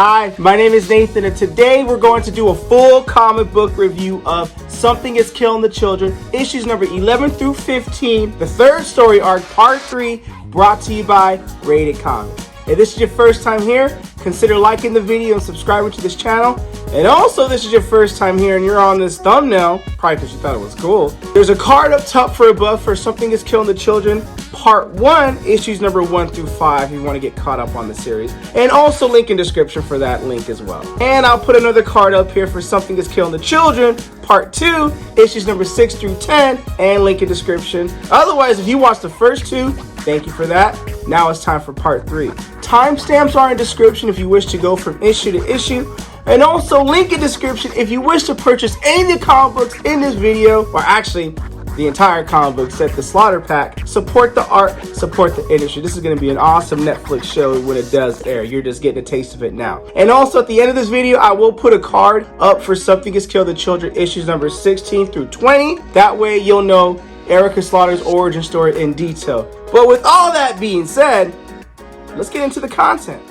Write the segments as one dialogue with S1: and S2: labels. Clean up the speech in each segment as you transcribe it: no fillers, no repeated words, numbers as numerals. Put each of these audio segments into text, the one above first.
S1: Hi, my name is Nathan, and today we're going to do a full comic book review of Something is Killing the Children, issues number 11 through 15, the third story arc, part 3, brought to you by RatedComics. If this is your first time here, consider liking the video and subscribing to this channel. And also, this is your first time here and you're on this thumbnail, probably because you thought it was cool. There's a card up top for above for Something is Killing the Children, part 1, issues number 1 through 5 if you want to get caught up on the series. And also link in description for that link as well. And I'll put another card up here for Something is Killing the Children, part 2, issues number 6 through 10, and link in description. Otherwise, if you watched the first two, thank you for that. Now it's time for part 3. Timestamps are in description if you wish to go from issue to issue. And also link in description if you wish to purchase any of the comic books in this video, or actually the entire comic book set, the Slaughter Pack. Support the art, support the industry. This is going to be an awesome Netflix show when it does air. You're just getting a taste of it now. And also at the end of this video, I will put a card up for Something is Killing the Children, issues number 16 through 20. That way you'll know Erica Slaughter's origin story in detail. But with all that being said, let's get into the content.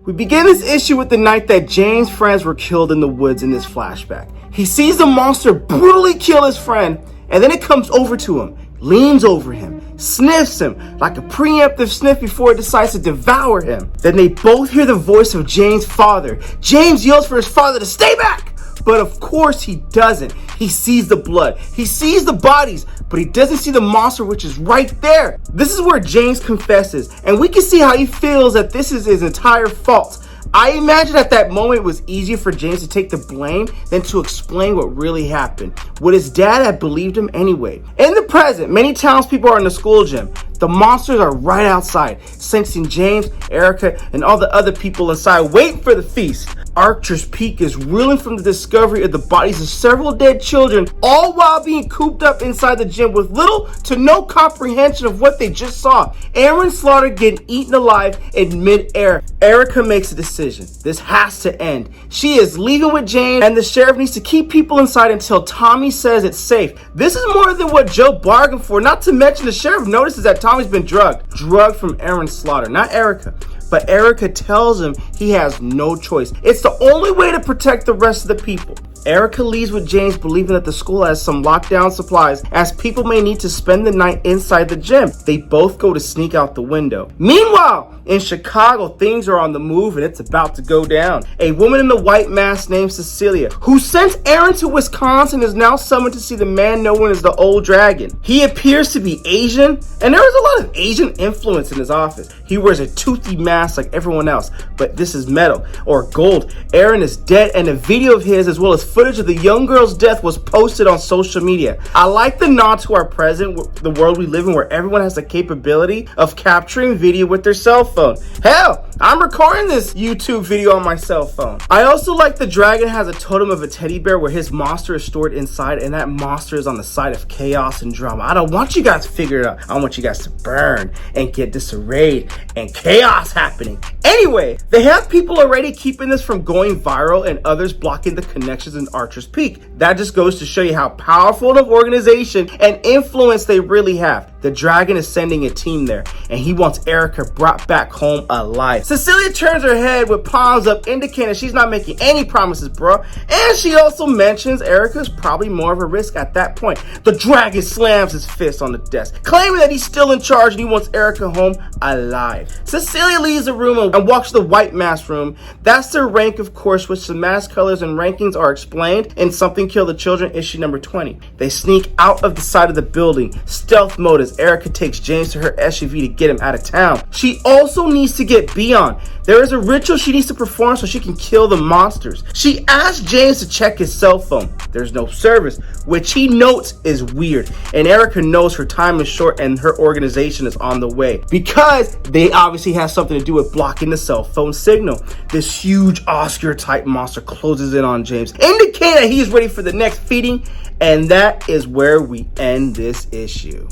S1: We begin this issue with the night that James' friends were killed in the woods in this flashback. He sees the monster brutally kill his friend, and then it comes over to him, leans over him, sniffs him like a preemptive sniff before it decides to devour him. Then they both hear the voice of James' father. James yells for his father to stay back! But of course he doesn't. He sees the blood. He sees the bodies, but he doesn't see the monster, which is right there. This is where James confesses, and we can see how he feels that this is his entire fault. I imagine at that moment it was easier for James to take the blame than to explain what really happened. Would his dad have believed him anyway? In the present, many townspeople are in the school gym. The monsters are right outside, sensing James, Erica, and all the other people inside waiting for the feast. Archer's Peak is reeling from the discovery of the bodies of several dead children, all while being cooped up inside the gym with little to no comprehension of what they just saw. Aaron Slaughter getting eaten alive in mid-air. Erica makes a decision. This has to end. She is leaving with James, and the sheriff needs to keep people inside until Tommy says it's safe. This is more than what Joe bargained for, not to mention the sheriff notices that Tommy's been drugged. Drugged from Aaron Slaughter, not Erica. But Erica tells him he has no choice. It's the only way to protect the rest of the people. Erica leaves with James, believing that the school has some lockdown supplies, as people may need to spend the night inside the gym. They both go to sneak out the window. Meanwhile, in Chicago, things are on the move and it's about to go down. A woman in the white mask named Cecilia, who sent Aaron to Wisconsin, is now summoned to see the man known as the Old Dragon. He appears to be Asian, and there is a lot of Asian influence in his office. He wears a toothy mask like everyone else, but this is metal or gold. Aaron is dead, and a video of his, as well as footage of the young girl's death, was posted on social media. I like the nod to our present, the world we live in, where everyone has the capability of capturing video with their cell phone. Hell, I'm recording this YouTube video on my cell phone. I also like the dragon has a totem of a teddy bear where his monster is stored inside, and that monster is on the side of chaos and drama. I don't want you guys to figure it out. I want you guys to burn and get disarrayed and chaos happening. Anyway, they have people already keeping this from going viral and others blocking the connections in Archer's Peak. That just goes to show you how powerful of organization and influence they really have. The dragon is sending a team there, and he wants Erica brought back home alive. Cecilia turns her head with palms up, indicating she's not making any promises, bro. And she also mentions Erica's probably more of a risk at that point. The dragon slams his fist on the desk, claiming that he's still in charge and he wants Erica home alive. Cecilia leaves the room and walks to the white mask room. That's their rank, of course, which the mask colors and rankings are explained in Something Kill the Children, issue number 20. They sneak out of the side of the building, stealth mode, as Erica takes James to her SUV to get him out of town. She also needs to get Beyond. There is a ritual she needs to perform so she can kill the monsters. She asks James to check his cell phone. There's no service, which he notes is weird. And Erica knows her time is short and her organization is on the way, because they obviously have something to do with blocking the cell phone signal. This huge Oscar type monster closes in on James, indicating that he is ready for the next feeding. And that is where we end this issue.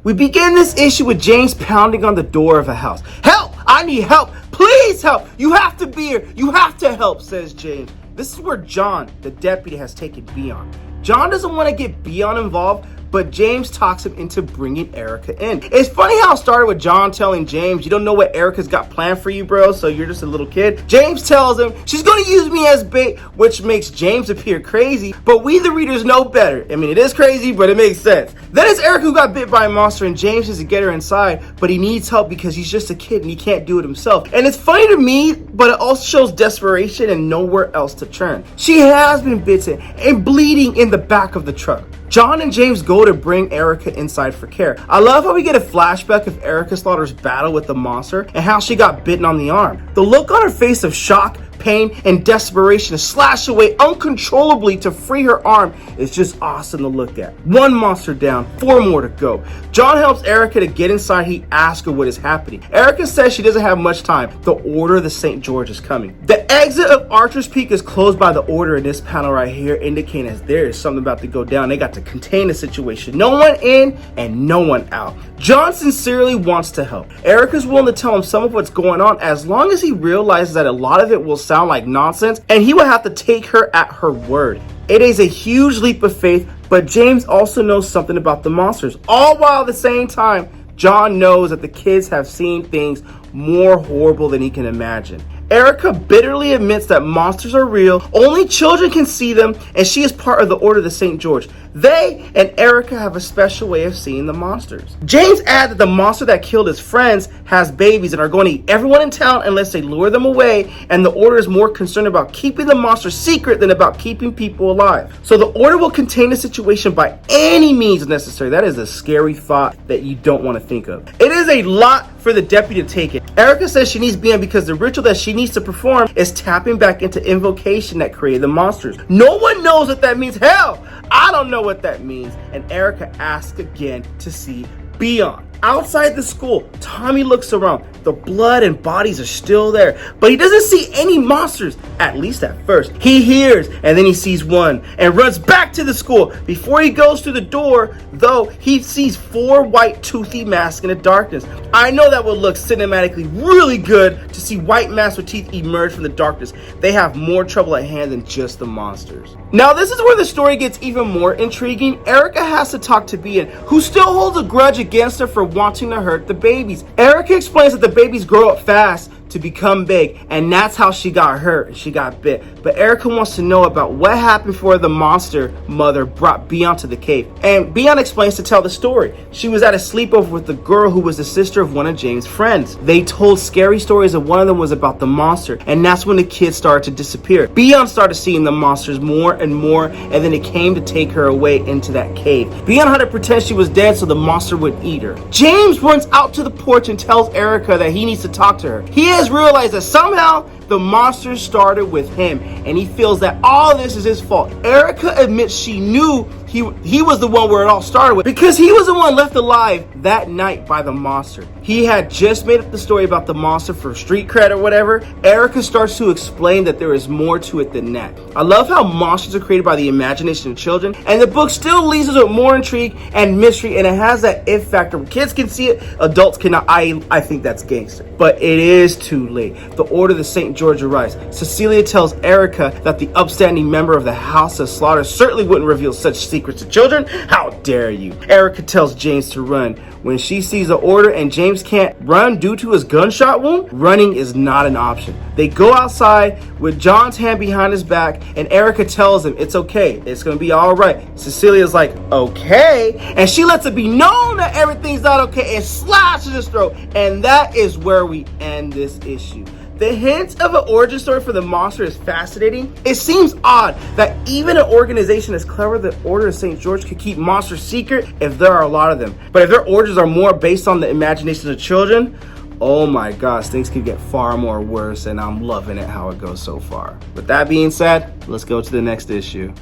S1: We begin this issue with James pounding on the door of a house. Help! I need help! Please help! You have to be here! You have to help, says James. This is where John, the deputy, has taken Beyond. John doesn't want to get Beyond involved, but James talks him into bringing Erica in. It's funny how it started with John telling James, you don't know what Erica's got planned for you, bro, so you're just a little kid. James tells him, she's gonna use me as bait, which makes James appear crazy, but we the readers know better. I mean, it is crazy, but it makes sense. Then it's Erica who got bit by a monster, and James is to get her inside, but he needs help because he's just a kid and he can't do it himself. And it's funny to me, but it also shows desperation and nowhere else to turn. She has been bitten and bleeding in the back of the truck. John and James go to bring Erica inside for care. I love how we get a flashback of Erica Slaughter's battle with the monster and how she got bitten on the arm. The look on her face of shock, pain, and desperation to slash away uncontrollably to free her arm is just awesome to look at. One monster down, 4 more to go. John helps Erica to get inside. He asks her what is happening. Erica says she doesn't have much time. The Order of the St. George is coming. The exit of Archer's Peak is closed by the Order in this panel right here, indicating as there is something about to go down. They got to contain the situation. No one in and no one out. John sincerely wants to help. Erica's willing to tell him some of what's going on as long as he realizes that a lot of it will sound like nonsense and he will have to take her at her word. It is a huge leap of faith, but James also knows something about the monsters. All while at the same time, John knows that the kids have seen things more horrible than he can imagine. Erica bitterly admits that monsters are real, only children can see them, and she is part of the Order of the St. George. They and Erica have a special way of seeing the monsters. James adds that the monster that killed his friends has babies and are going to eat everyone in town unless they lure them away, and the Order is more concerned about keeping the monster secret than about keeping people alive. So the Order will contain the situation by any means necessary. That is a scary thought that you don't want to think of. It is a lot for the deputy to take it. Erica says she needs BM because the ritual that she needs to perform is tapping back into invocation that created the monsters. No one knows what that means. Hell, I don't know what that means. And Erica asks again to see Beyond. Outside the school, Tommy looks around. The blood and bodies are still there, but he doesn't see any monsters, at least at first. He hears, and then he sees one, and runs back to the school. Before he goes through the door, though, he sees 4 white toothy masks in the darkness. I know that would look cinematically really good to see white masks with teeth emerge from the darkness. They have more trouble at hand than just the monsters. Now, this is where the story gets even more intriguing. Erica has to talk to Bian, who still holds a grudge against her for wanting to hurt the babies. Erica explains that the babies grow up fast to become big, and that's how she got hurt and she got bit. But Erica wants to know about what happened before the monster mother brought Beyond to the cave, and Beyond explains to tell the story. She was at a sleepover with the girl who was the sister of one of James' friends. They told scary stories, and one of them was about the monster, and that's when the kids started to disappear. Beyond started seeing the monsters more and more, and then it came to take her away into that cave. Beyond had to pretend she was dead so the monster would eat her. James runs out to the porch and tells Erica that he needs to talk to her. He has realized that somehow the monster started with him, and he feels that all this is his fault. Erica admits she knew he was the one where it all started with, because he was the one left alive that night by the monster. He had just made up the story about the monster for street cred or whatever. Erica starts to explain that there is more to it than that. I love how monsters are created by the imagination of children, and the book still leaves us with more intrigue and mystery, and it has that if factor. Kids can see it, adults cannot. I think that's gangster. But it is too late. The Order of the St. George arrives. Cecilia tells Erica that the upstanding member of the House of Slaughter certainly wouldn't reveal such secrets to children. How dare you? Erica tells James to run. When she sees the Order and James can't run due to his gunshot wound, running is not an option. They go outside with John's hand behind his back, and Erica tells him it's okay, it's gonna be all right. Cecilia's like, okay, and she lets it be known that everything's not okay and slashes his throat, and that is where we end this issue. The hint of an origin story for the monster is fascinating. It seems odd that even an organization as clever as the Order of St. George could keep monsters secret if there are a lot of them. But if their origins are more based on the imagination of children, oh my gosh, things could get far more worse, and I'm loving it how it goes so far. With that being said, let's go to the next issue.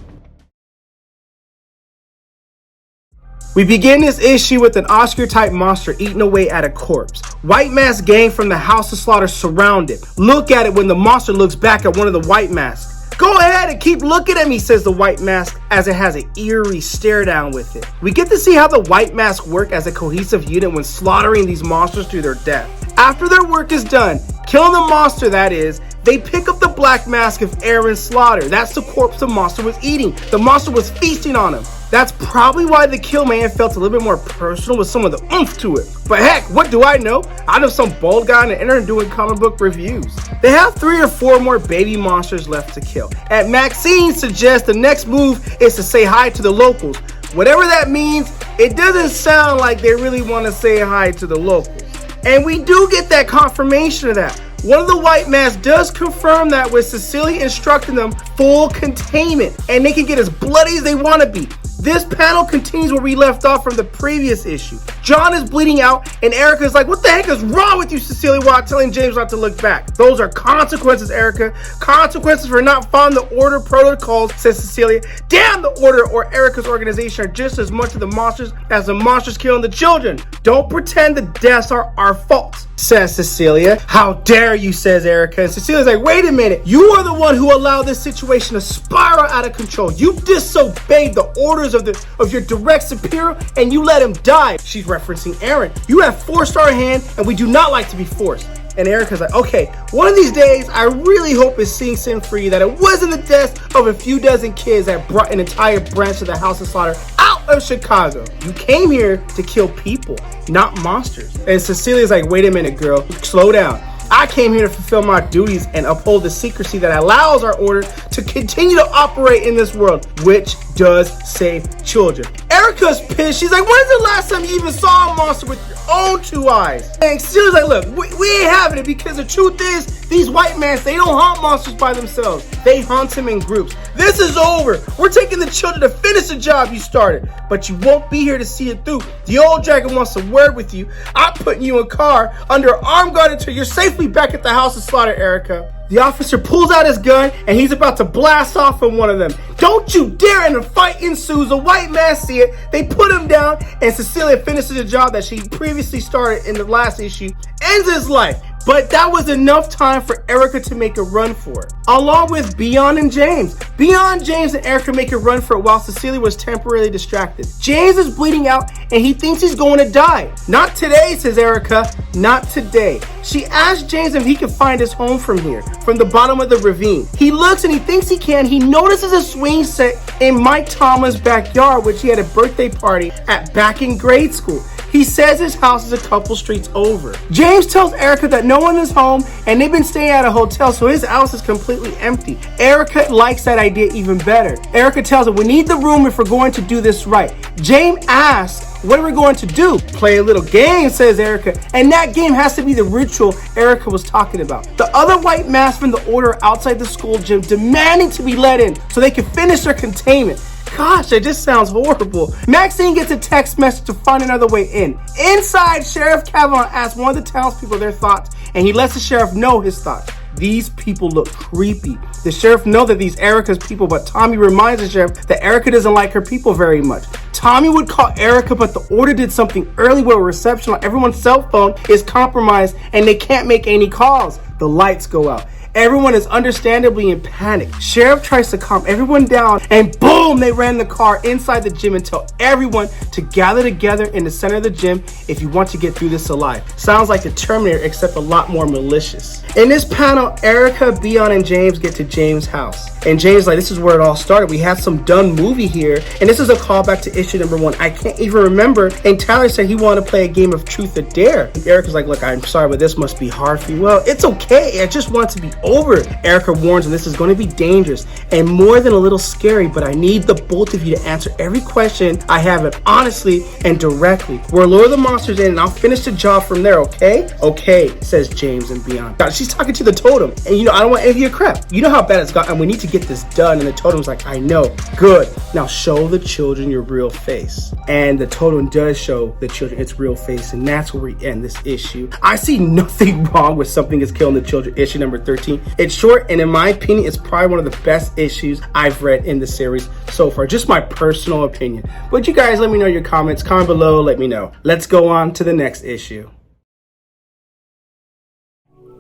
S1: We begin this issue with an Oscar-type monster eating away at a corpse. White mask gang from the House of Slaughter surround it. Look at it when the monster looks back at one of the white masks. Go ahead and keep looking at me, says the white mask as it has an eerie stare down with it. We get to see how the white mask work as a cohesive unit when slaughtering these monsters to their death. After their work is done, killing the monster that is, they pick up the black mask of Aaron Slaughter. That's the corpse the monster was eating. The monster was feasting on him. That's probably why the kill may have felt a little bit more personal with some of the oomph to it. But heck, what do I know? I know some bald guy on the internet doing comic book reviews. They have 3 or 4 more baby monsters left to kill. And Maxine suggests the next move is to say hi to the locals. Whatever that means, it doesn't sound like they really want to say hi to the locals. And we do get that confirmation of that. One of the white masks does confirm that with Cecilia instructing them full containment, and they can get as bloody as they want to be. This panel continues where we left off from the previous issue. John is bleeding out, and Erica's like, what the heck is wrong with you, Cecilia, while telling James not to look back? Those are consequences, Erica. Consequences for not following the order protocols, says Cecilia. Damn, the order or Erica's organization are just as much of the monsters as the monsters killing the children. Don't pretend the deaths are our fault, says Cecilia. How dare you, says Erica. And Cecilia's like, wait a minute. You are the one who allowed this situation to spiral out of control. You disobeyed the orders of your direct superior, and you let him die. She's referencing Aaron. You have forced our hand, and we do not like to be forced. And Erica's like, okay, one of these days, I really hope it sinks in for you that it wasn't the death of a few dozen kids that brought an entire branch of the House of Slaughter out of Chicago. You came here to kill people, not monsters. And Cecilia's like, wait a minute, girl, slow down. I came here to fulfill my duties and uphold the secrecy that allows our order to continue to operate in this world, which does save children. Erica's pissed. She's like, when's the last time you even saw a monster with your own 2 eyes? And Cecilia's like, look, we ain't having it, because the truth is, these white men, they don't hunt monsters by themselves. They hunt them in groups. This is over. We're taking the children to finish the job you started, but you won't be here to see it through. The old dragon wants to word with you. I'm putting you in a car under armed guard until you're safely back at the House of Slaughter, Erica. The officer pulls out his gun and he's about to blast off on one of them. Don't you dare, and a fight ensues. The white man see it. They put him down, and Cecilia finishes the job that she previously started in the last issue, ends his life. But that was enough time for Erica to make a run for it, along with Beyond and James. Beyond, James, and Erica make a run for it while Cecilia was temporarily distracted. James is bleeding out and he thinks he's going to die. Not today, says Erica. Not today. She asks James if he can find his home from here, from the bottom of the ravine. He looks and he thinks he can. He notices a swing set in Mike Tomlin's backyard, which he had a birthday party at back in grade school. He says his house is a couple streets over. James tells Erica that no one is home and they've been staying at a hotel, so his house is completely empty. Erica likes that idea even better. Erica tells him, we need the room if we're going to do this right. James asks, what are we going to do? Play a little game, says Erica. And that game has to be the ritual Erica was talking about. The other white masks from the order are outside the school gym demanding to be let in so they can finish their containment. Gosh, that just sounds horrible. Maxine gets a text message to find another way in. Inside, Sheriff Kavanaugh asks one of the townspeople their thoughts, and he lets the sheriff know his thoughts. These people look creepy. The sheriff knows that these Erica's people, but Tommy reminds the sheriff that Erica doesn't like her people very much. Tommy would call Erica, but the order did something early where reception on everyone's cell phone is compromised and they can't make any calls. The lights go out. Everyone is understandably in panic. Sheriff tries to calm everyone down, and boom, they ran the car inside the gym and tell everyone to gather together in the center of the gym if you want to get through this alive. Sounds like the Terminator, except a lot more malicious. In this panel, Erica, Beyond, and James get to James' house. And James is like, this is where it all started. We had some done movie here, and this is a callback to issue number 1. I can't even remember. And Tyler said he wanted to play a game of Truth or Dare. And Erica's like, look, I'm sorry, but this must be hard for you. Well, it's okay. I just want it to be over. Erica warns him this is going to be dangerous and more than a little scary, but I need the both of you to answer every question I have, and honestly and directly. We'll lure the monsters in and I'll finish the job from there, okay? Okay, says James and Beyond. God, she's talking to the totem, and I don't want any of your crap. You know how bad it's gotten, and we need to get this done. And the totem's like, I know. Good. Now show the children your real face. And the totem does show the children its real face, and that's where we end this issue. I see nothing wrong with Something is Killing the Children, issue number 13. It's short, and in my opinion, it's probably one of the best issues I've read in the series so far. Just my personal opinion. But you guys, let me know your comments. Comment below, let me know. Let's go on to the next issue.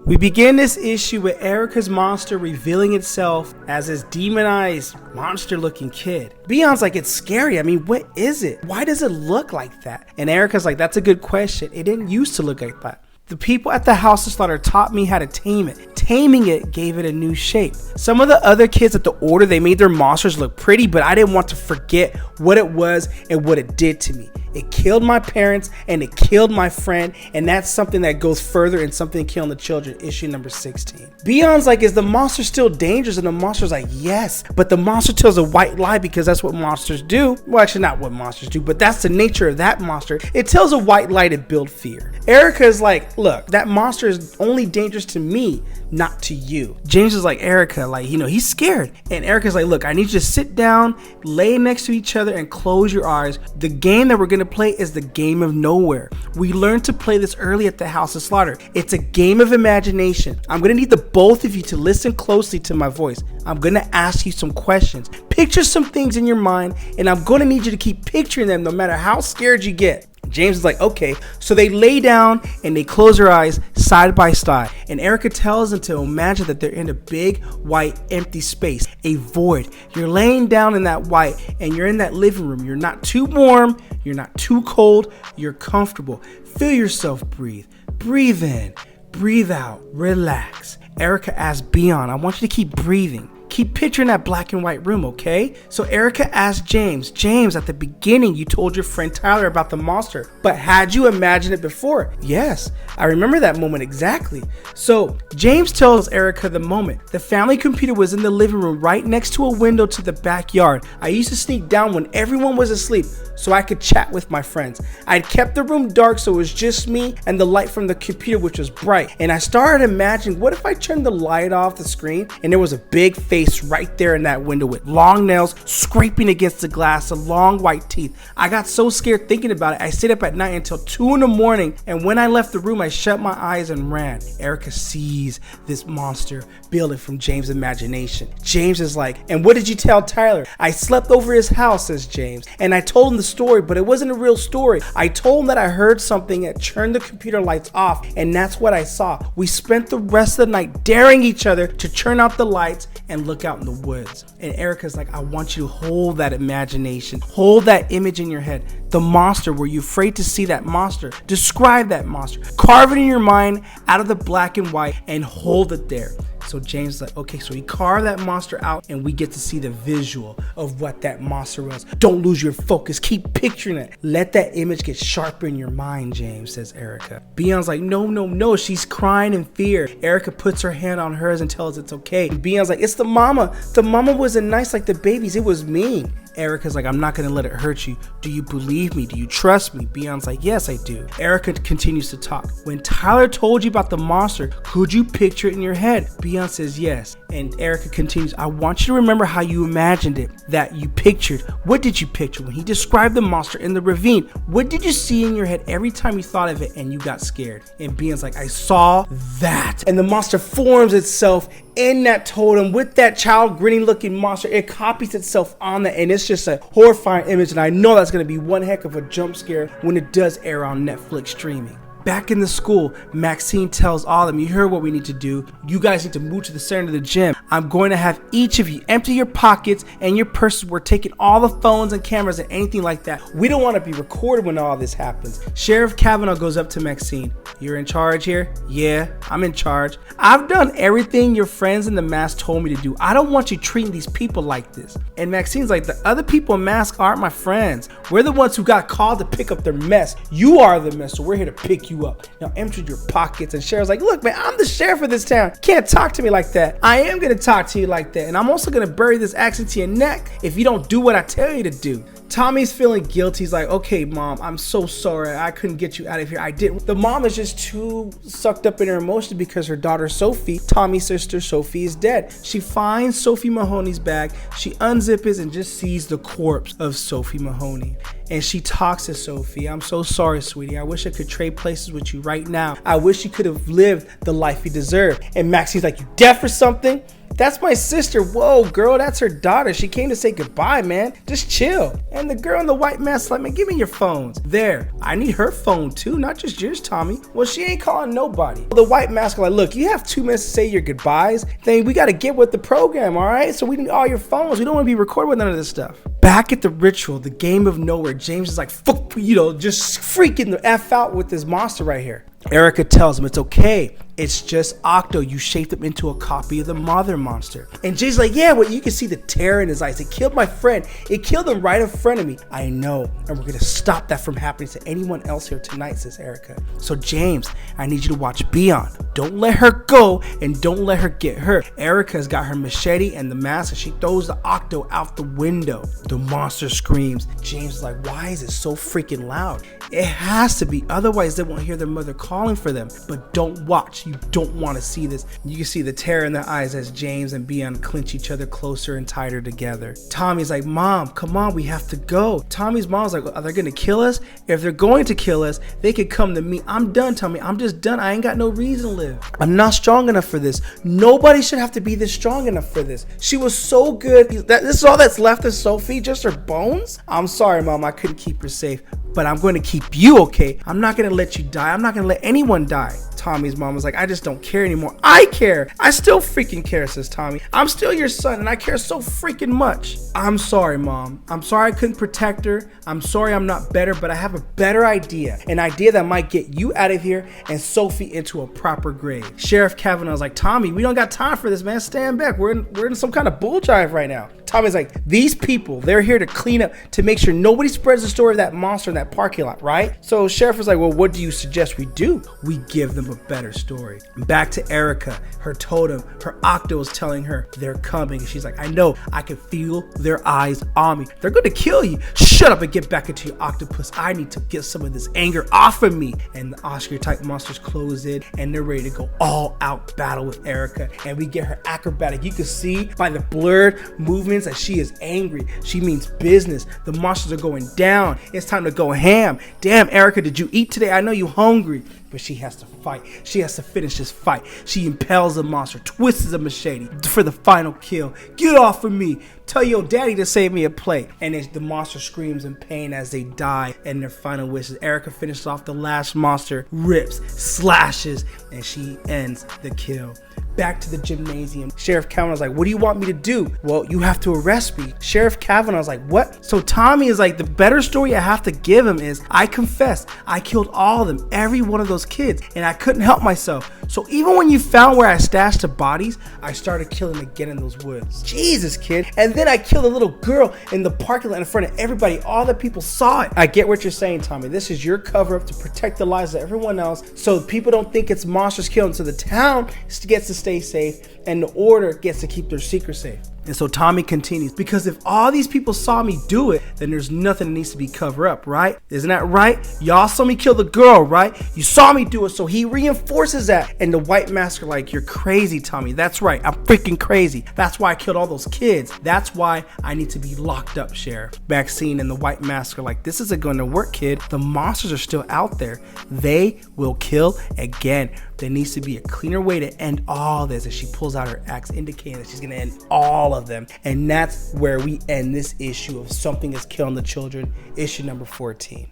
S1: We begin this issue with Erica's monster revealing itself as this demonized, monster-looking kid. Beyond's like, it's scary. I mean, what is it? Why does it look like that? And Erica's like, that's a good question. It didn't used to look like that.
S2: The people at the House of Slaughter taught me how to tame it. Taming it gave it a new shape. Some of the other kids at the Order, they made their monsters look pretty, but I didn't want to forget what it was and what it did to me. It killed my parents and it killed my friend, and that's something that goes further in Something Killing the Children, issue number 16. Beyond's like, is the monster still dangerous? And the monster's like, yes, but the monster tells a white lie because that's what monsters do. Well, actually not what monsters do, but that's the nature of that monster. It tells a white lie to build fear. Erica is like, look, that monster is only dangerous to me, not to you. James is like, Erica, like, he's scared. And Erica's like, look, I need you to sit down, lay next to each other, and close your eyes. The game that we're gonna play is the game of nowhere. We learned to play this early at the House of Slaughter. It's a game of imagination. I'm gonna need the both of you to listen closely to my voice. I'm gonna ask you some questions. Picture some things in your mind, and I'm gonna need you to keep picturing them no matter how scared you get. James is like, okay. So they lay down and they close their eyes side by side. And Erica tells them to imagine that they're in a big, white, empty space, a void. You're laying down in that white and you're in that living room. You're not too warm. You're not too cold. You're comfortable. Feel yourself breathe. Breathe in. Breathe out. Relax. Erica asks Beyond, I want you to keep breathing. Keep picturing that black and white room, okay? So Erica asked James, at the beginning you told your friend Tyler about the monster, but had you imagined it before? Yes, I remember that moment exactly. So James tells Erica the moment. The family computer was in the living room right next to a window to the backyard. I used to sneak down when everyone was asleep so I could chat with my friends. I'd kept the room dark so it was just me and the light from the computer, which was bright. And I started imagining, what if I turned the light off the screen and there was a big face right there in that window with long nails scraping against the glass and long white teeth. I got so scared thinking about it, I stayed up at night until 2 a.m. and when I left the room, I shut my eyes and ran. Erica sees this monster building from James' imagination. James is like, and what did you tell Tyler? I slept over his house, says James, and I told him the story, but it wasn't a real story. I told him that I heard something that turned the computer lights off, and that's what I saw. We spent the rest of the night daring each other to turn out the lights and look out in the woods. And Erica's like, I want you to hold that imagination, hold that image in your head. The monster, were you afraid to see that monster? Describe that monster. Carve it in your mind out of the black and white and hold it there. So James is like, okay, so he carved that monster out and we get to see the visual of what that monster was. Don't lose your focus. Keep picturing it. Let that image get sharper in your mind, James, says Erica. Beyond's like, no. She's crying in fear. Erica puts her hand on hers and tells it's okay. And Beyond's like, it's the mama. The mama wasn't nice like the babies. It was me. Erica's like, I'm not going to let it hurt you. Do you believe me? Do you trust me? Beyond's like, yes, I do. Erica continues to talk. When Tyler told you about the monster, could you picture it in your head? Beyond says yes. And Erica continues, I want you to remember how you imagined it, that you pictured. What did you picture when he described the monster in the ravine? What did you see in your head every time you thought of it and you got scared? And Beyond's like, I saw that. And the monster forms itself in that totem with that child grinning looking monster. It copies itself on that, and it's just a horrifying image, and I know that's going to be one heck of a jump scare when it does air on Netflix streaming. Back in the school, Maxine tells all of them, you heard what we need to do. You guys need to move to the center of the gym. I'm going to have each of you empty your pockets and your purses. We're taking all the phones and cameras and anything like that. We don't want to be recorded when all this happens. Sheriff Kavanaugh goes up to Maxine. You're in charge here? Yeah, I'm in charge. I've done everything your friends in the mask told me to do. I don't want you treating these people like this. And Maxine's like, the other people in masks aren't my friends. We're the ones who got called to pick up their mess. You are the mess, so we're here to pick you up. Now empty your pockets. And Sheriff's like, look, man, I'm the sheriff of this town. Can't talk to me like that. I am going to talk to you like that. And I'm also going to bury this axe into your neck if you don't do what I tell you to do. Tommy's feeling guilty. He's like, okay, mom, I'm so sorry. I couldn't get you out of here. I didn't. The mom is just too sucked up in her emotions because her daughter, Sophie, Tommy's sister, Sophie, is dead. She finds Sophie Mahoney's bag. She unzips it and just sees the corpse of Sophie Mahoney. And she talks to Sophie. I'm so sorry, sweetie. I wish I could trade places with you right now. I wish you could have lived the life you deserve. And Maxine's like, you deaf or something? That's my sister. Whoa, girl, that's her daughter. She came to say goodbye, man. Just chill. And the girl in the white mask like, man, give me your phones. There, I need her phone too, not just yours, Tommy. Well, she ain't calling nobody. The white mask like, look, you have 2 minutes to say your goodbyes. Then we got to get with the program, all right? So we need all your phones. We don't want to be recorded with none of this stuff. Back at the ritual, the game of nowhere, James is like, fuck, just freaking the F out with this monster right here. Erica tells him it's okay. It's just Octo. You shaped him into a copy of the mother monster. And Jay's like, yeah, well, you can see the terror in his eyes. It killed my friend. It killed him right in front of me. I know. And we're going to stop that from happening to anyone else here tonight, says Erica. So James, I need you to watch Beyond. Don't let her go and don't let her get hurt. Erica's got her machete and the mask and she throws the Octo out the window. The monster screams. James is like, why is it so freaking loud? It has to be. Otherwise, they won't hear their mother calling for them. But don't watch. You don't want to see this. You can see the terror in their eyes as James and Beyond clinch each other closer and tighter together. Tommy's like, Mom, come on, we have to go. Tommy's mom's like, are they going to kill us? If they're going to kill us, they could come to me. I'm done, Tommy. I'm just done. I ain't got no reason to live. I'm not strong enough for this. Nobody should have to be this strong enough for this. She was so good. This is all that's left of Sophie, just her bones? I'm sorry, Mom. I couldn't keep her safe. But I'm going to keep you, okay? I'm not going to let you die. I'm not going to let anyone die. Tommy's mom was like, I just don't care anymore. I care. I still freaking care, says Tommy. I'm still your son and I care so freaking much. I'm sorry, Mom. I'm sorry I couldn't protect her. I'm sorry I'm not better, but I have a better idea. An idea that might get you out of here and Sophie into a proper grave. Sheriff Kavanaugh's like, Tommy, we don't got time for this, man. Stand back. We're in some kind of bull jive right now. Tommy's like, these people, they're here to clean up, to make sure nobody spreads the story of that monster in that parking lot, right? So Sheriff is like, well, what do you suggest we do? We give them a better story. Back to Erica, her totem, her Octo is telling her they're coming. And she's like, I know, I can feel their eyes on me. They're going to kill you. Shut up and get back into your octopus. I need to get some of this anger off of me. And the Oscar type monsters close in and they're ready to go all out battle with Erica. And we get her acrobatic. You can see by the blurred movements that she is angry. She means business. The monsters are going down. It's time to go ham. Damn, Erica, did you eat today? I know you're hungry. But she has to fight. She has to finish this fight. She impales the monster, twists the machete for the final kill. Get off of me. Tell your daddy to save me a plate. And the monster screams in pain as they die and their final wishes. Erica finishes off the last monster, rips, slashes, and she ends the kill. Back to the gymnasium. Sheriff Kavanaugh's like, what do you want me to do? Well, you have to arrest me. Sheriff Kavanaugh's like, what? So Tommy is like, the better story I have to give him is, I confess, I killed all of them, every one of those kids, and I couldn't help myself. So even when you found where I stashed the bodies, I started killing again in those woods. Jesus, kid. And then I killed a little girl in the parking lot in front of everybody. All the people saw it. I get what you're saying, Tommy. This is your cover up to protect the lives of everyone else so people don't think it's monsters killing. So the town gets to stay safe and the order gets to keep their secret safe. And so Tommy continues, because if all these people saw me do it, then there's nothing that needs to be covered up, right? Isn't that right? Y'all saw me kill the girl, right? You saw me do it, so he reinforces that. And the white mask are like, you're crazy, Tommy. That's right, I'm freaking crazy. That's why I killed all those kids. That's why I need to be locked up, Sheriff. Maxine and the white mask are like, this isn't going to work, kid. The monsters are still out there. They will kill again. There needs to be a cleaner way to end all this. As she pulls out her axe, indicating that she's going to end all of them. And that's where we end this issue of Something is Killing the Children, issue number 14.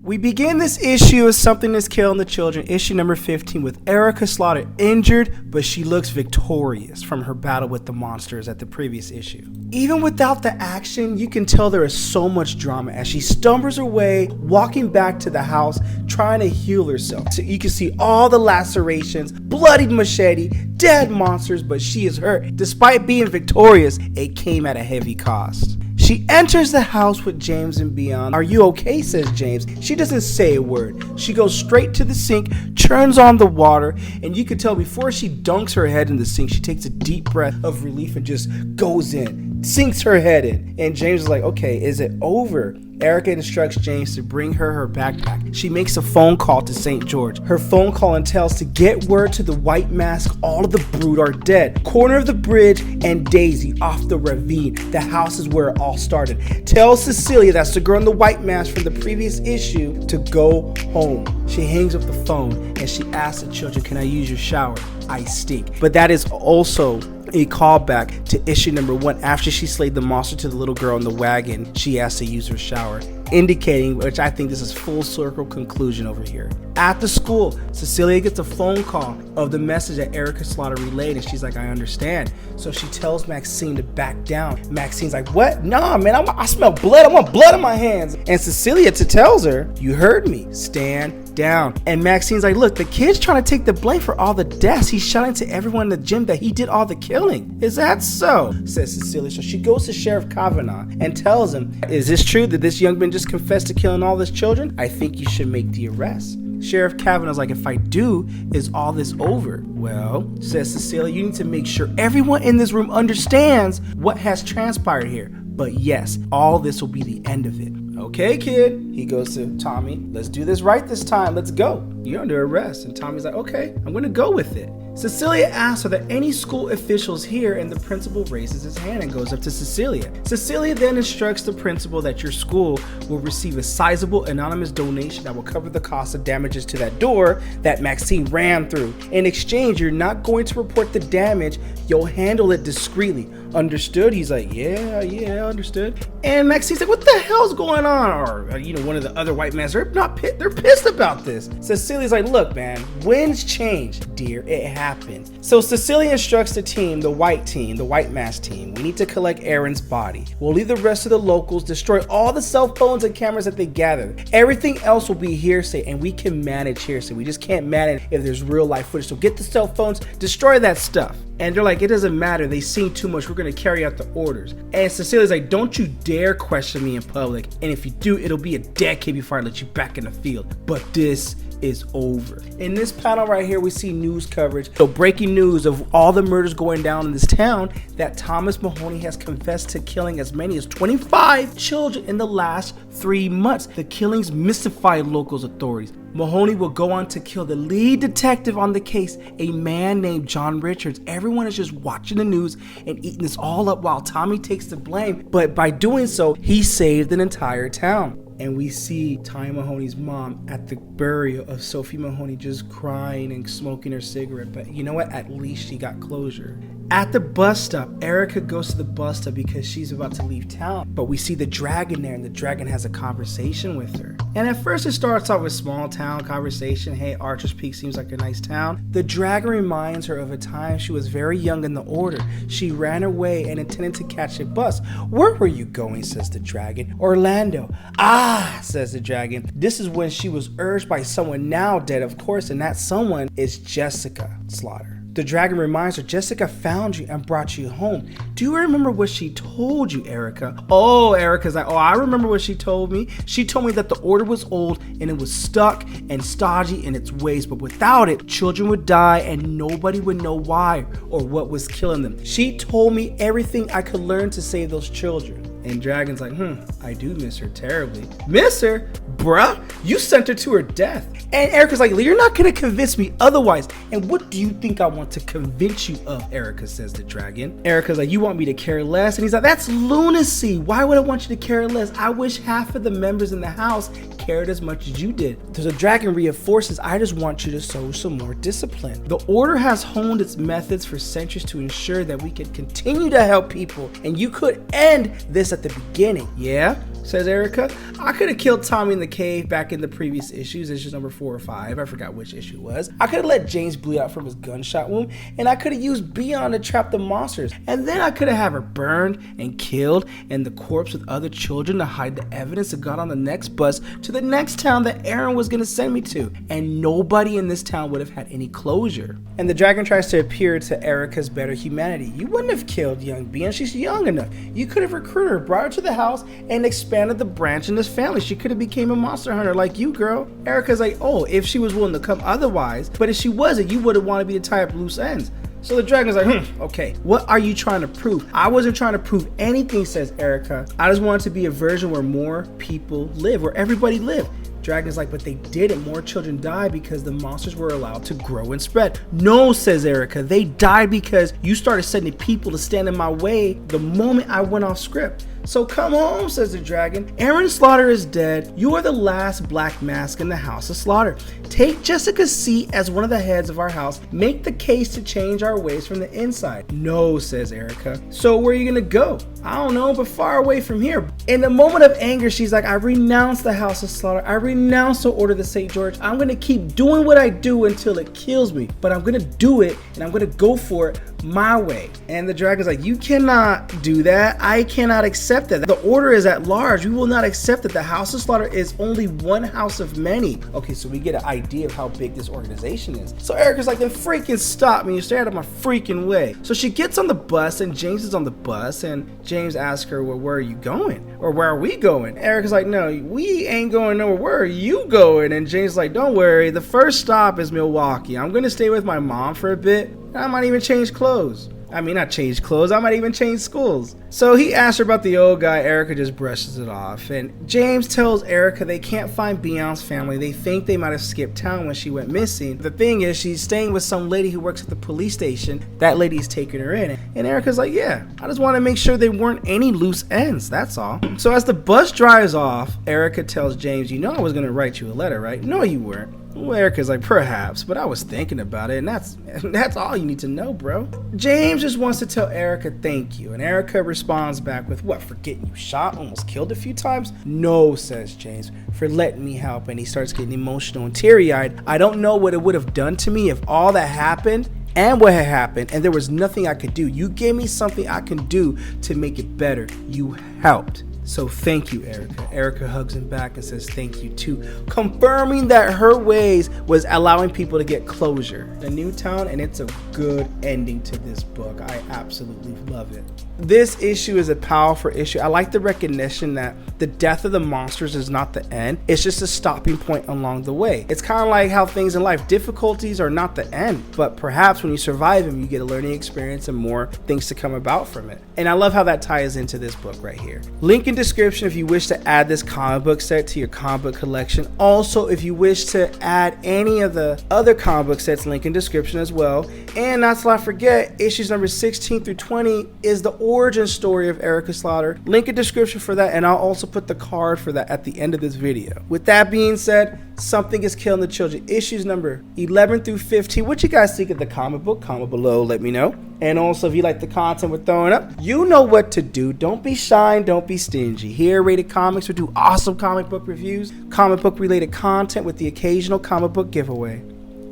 S2: We begin this issue of Something is Killing the Children, issue number 15, with Erica Slaughter injured, but she looks victorious from her battle with the monsters at the previous issue. Even without the action, you can tell there is so much drama as she stumbles her way, walking back to the house, trying to heal herself. So you can see all the lacerations, bloodied machete, dead monsters, but she is hurt. Despite being victorious, it came at a heavy cost. She enters the house with James and Beyond. Are you okay? Says James. She doesn't say a word. She goes straight to the sink, turns on the water, and you can tell before she dunks her head in the sink, she takes a deep breath of relief and just goes in, sinks her head in. And James is like, okay, is it over? Erica instructs James to bring her backpack. She makes a phone call to St. George. Her phone call entails to get word to the White Mask all of the brood are dead. Corner of the bridge and Daisy off the ravine. The house is where it all started. Tell Cecilia, that's the girl in the White Mask from the previous issue, to go home. She hangs up the phone and she asks the children, can I use your shower? I stink. But that is also a callback to issue number 1. After she slayed the monster to the little girl in the wagon, she asked to use her shower. indicating, which I think this is full circle conclusion over here. At the school, Cecilia gets a phone call of the message that Erica Slaughter relayed, and she's like, I understand. So she tells Maxine to back down. Maxine's like, what? Nah, man, I smell blood. I want blood on my hands. And Cecilia tells her, you heard me, stand down. And Maxine's like, look, the kid's trying to take the blame for all the deaths. He's shouting to everyone in the gym that he did all the killing. Is that so? Says Cecilia. So she goes to Sheriff Kavanaugh and tells him, is this true that this young man just confessed to killing all his children? I think you should make the arrest. Sheriff Kavanaugh's like, if I do, is all this over? Well, says Cecilia, you need to make sure everyone in this room understands what has transpired here. But yes, all this will be the end of it. Okay, kid. He goes to Tommy. Let's do this right this time. Let's go. You're under arrest. And Tommy's like, okay, I'm going to go with it. Cecilia asks, are there any school officials here? And the principal raises his hand and goes up to Cecilia. Cecilia then instructs the principal that your school will receive a sizable anonymous donation that will cover the cost of damages to that door that Maxine ran through. In exchange, you're not going to report the damage. You'll handle it discreetly. Understood? He's like, yeah, understood. And Maxine's like, what the hell's going on? Or, one of the other white men, they're pissed about this. Cecilia's like, look, man, winds change, dear. It happens. So Cecilia instructs the team, the white mask team, we need to collect Aaron's body. We'll leave the rest of the locals, destroy all the cell phones and cameras that they gathered. Everything else will be hearsay, and we can manage hearsay. We just can't manage if there's real life footage. So get the cell phones, destroy that stuff. And they're like, it doesn't matter. They've seen too much. We're going to carry out the orders. And Cecilia's like, don't you dare question me in public. And if you do, it'll be a decade before I let you back in the field. But this is over. In this panel right here, we see news coverage. So breaking news of all the murders going down in this town, that Thomas Mahoney has confessed to killing as many as 25 children in the last 3 months. The killings mystified locals' authorities. Mahoney will go on to kill the lead detective on the case, a man named John Richards. Everyone is just watching the news and eating this all up while Tommy takes the blame. But by doing so, he saved an entire town. And we see Ty Mahoney's mom at the burial of Sophie Mahoney just crying and smoking her cigarette. But you know what? At least she got closure. At the bus stop, Erica goes to the bus stop because she's about to leave town. But we see the dragon there, and the dragon has a conversation with her. And at first it starts off with small town conversation. Hey, Archer's Peak seems like a nice town. The dragon reminds her of a time she was very young in the order. She ran away and intended to catch a bus. Where were you going, says the dragon. Orlando. Ah, says the dragon. This is when she was urged by someone now dead, of course, and that someone is Jessica Slaughter. The dragon reminds her, Jessica found you and brought you home. Do you remember what she told you, Erica? Oh, Erica's like, I remember what she told me. She told me that the order was old and it was stuck and stodgy in its ways, but without it, children would die and nobody would know why or what was killing them. She told me everything I could learn to save those children. And Dragon's like, I do miss her terribly. Miss her? Bruh, you sent her to her death. And Erica's like, you're not gonna convince me otherwise. And what do you think I want to convince you of, Erica, says the dragon. Erica's like, you want me to care less? And he's like, that's lunacy. Why would I want you to care less? I wish half of the members in the house cared as much as you did. So the dragon reinforces, I just want you to show some more discipline. The order has honed its methods for centuries to ensure that we can continue to help people, and you could end this at the beginning. Yeah, says Erica. I could have killed Tommy in the cave back in the previous issues, issues number 4 or 5. I forgot which issue it was. I could have let James bleed out from his gunshot wound, and I could have used Beyond to trap the monsters, and then I could have had her burned and killed and the corpse with other children to hide the evidence and got on the next bus to the next town that Aaron was going to send me to, and nobody in this town would have had any closure. And the dragon tries to appeal to Erica's better humanity. You wouldn't have killed young Beyond. She's young enough. You could have recruited her, brought her to the house, and expanded the branch in this family. She could have became a monster hunter like you, girl. Erica's like, oh, if she was willing to come otherwise, but if she wasn't, you wouldn't want to be to tie up loose ends. So the dragon's like, okay, what are you trying to prove? I wasn't trying to prove anything, says Erica. I just wanted to be a version where more people live, where everybody lived. Dragon's like, but they didn't. More children died because the monsters were allowed to grow and spread. No, says Erica, they died because you started sending people to stand in my way the moment I went off script. So come home, says the dragon. Aaron Slaughter is dead. You are the last Black Mask in the House of Slaughter. Take Jessica's seat as one of the heads of our house. Make the case to change our ways from the inside. No, says Erica. So where are you gonna go? I don't know, but far away from here. In a moment of anger, she's like, I renounce the House of Slaughter. I renounce the Order of the St. George. I'm gonna keep doing what I do until it kills me, but I'm gonna do it and I'm gonna go for it my way. And the dragon's like, you cannot do that. I cannot accept that. The order is at large. We will not accept that. The House of Slaughter is only one house of many. Okay, so we get an idea of how big this organization is. So Erica's like, then freaking stop me. You stay out of my freaking way. So she gets on the bus and James is on the bus and James asks her, well, where are you going? Or where are we going? Erica's like, no, we ain't going nowhere. Where are you going? And James is like, don't worry. The first stop is Milwaukee. I'm going to stay with my mom for a bit. I might even change clothes. I mean, not change clothes. I might even change schools. So he asks her about the old guy. Erica just brushes it off. And James tells Erica they can't find Beyond's family. They think they might have skipped town when she went missing. The thing is, she's staying with some lady who works at the police station. That lady's taking her in. And Erica's like, yeah, I just want to make sure there weren't any loose ends. That's all. So as the bus drives off, Erica tells James, you know I was going to write you a letter, right? No, you weren't. Well, Erica's like, perhaps, but I was thinking about it, and that's all you need to know, bro. James just wants to tell Erica thank you, and Erica responds back with, what, for getting you shot, almost killed a few times? No, says James, for letting me help, and he starts getting emotional and teary-eyed. I don't know what it would have done to me if all that happened and what had happened, and there was nothing I could do. You gave me something I can do to make it better. You helped. So thank you, Erica. Erica hugs him back and says thank you too, confirming that her ways was allowing people to get closure. A new town, and it's a good ending to this book. I absolutely love it. This issue is a powerful issue. I like the recognition that the death of the monsters is not the end. It's just a stopping point along the way. It's kind of like how things in life, difficulties are not the end, but perhaps when you survive them, you get a learning experience and more things to come about from it. And I love how that ties into this book right here. Link in description if you wish to add this comic book set to your comic book collection. Also, if you wish to add any of the other comic book sets, link in description as well. And not to forget, issues number 16 through 20 is the origin story of Erica Slaughter. Link in description for that, and I'll also put the card for that at the end of this video. With that being said, Something is Killing the Children, issues number 11 through 15. What you guys think of the comic book? Comment below, let me know. And also, if you like the content we're throwing up, you know what to do. Don't be shy and don't be stingy. Here at Rated Comics, we do awesome comic book reviews, comic book related content with the occasional comic book giveaway.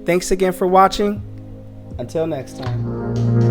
S2: Thanks again for watching. Until next time.